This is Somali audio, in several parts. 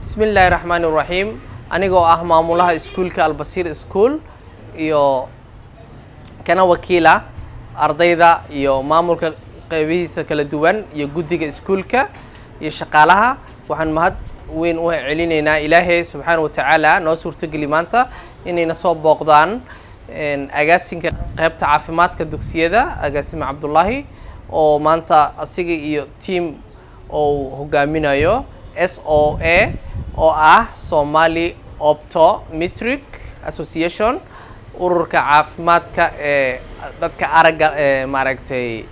Bismillahirrahmanirrahim. Anigoo ah maamulaha iskuulka Albasir School iyo kana wakiila ardayda iyo maamulka qaybihiisa kala duwan iyo guddiga iskuulka iyo shaqaalaha waxaan mahad weyn u celinaynaa Ilaahay subhanahu wa ta'ala noo suurtageli maanta inayna soo booqdaan agaasinka qaybta caafimaadka dugsiyada agaasime Cabdullaahi oo maanta asiga iyo team oo hogaaminayo SOA oo ah Somali Optometric Association ururka caafimaadka dadka aragga maaragtay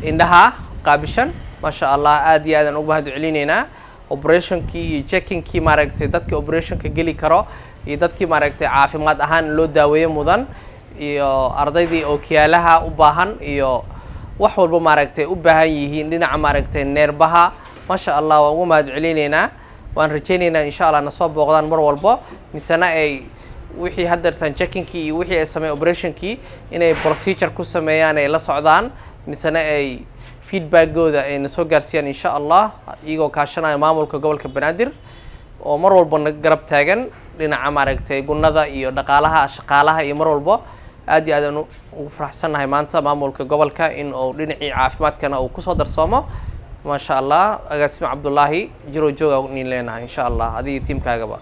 indhaha qaabishan ma sha Allah aad iyo aad ugu mahad celinaynaa operationkii iyo checkingkii maaragtay dadka operationka gali karo iyo dadkii maaragtay caafimaad ahaan loo daaweeyo mudan iyo ardaydii oo kiyaalaha u baahan iyo wax walba maaragtay u baahan yihiin dhinaca maaragtay neerbaha ma sha Allah waan ugu mahad celinaynaa waan rajaynaynaa insha Allah na soo booqdaan mar walba misana ay wixii hadartan checkingkii iyo wixii ay sameeyay operationkii inay procedure ku sameeyaan ay la socdaan misana ay feedback-gooda ay soo gaarsiiyaan insha Allah iyagoo kaashanaya maamulka gobolka Banaadir oo mar walba naga garab taagan dhinaca maaragtay gunnada iyo dhaqaalaha shaqaalaha iyo mar walba aad iyo aad ugu faraxsanahay maanta maamulka gobolka in uu dhinacii caafimaadkana uu ku soo darsoomo ما شاء الله أقسم عبد الله جرو جوجا نيلنا إن شاء الله هذه تيم كاجبا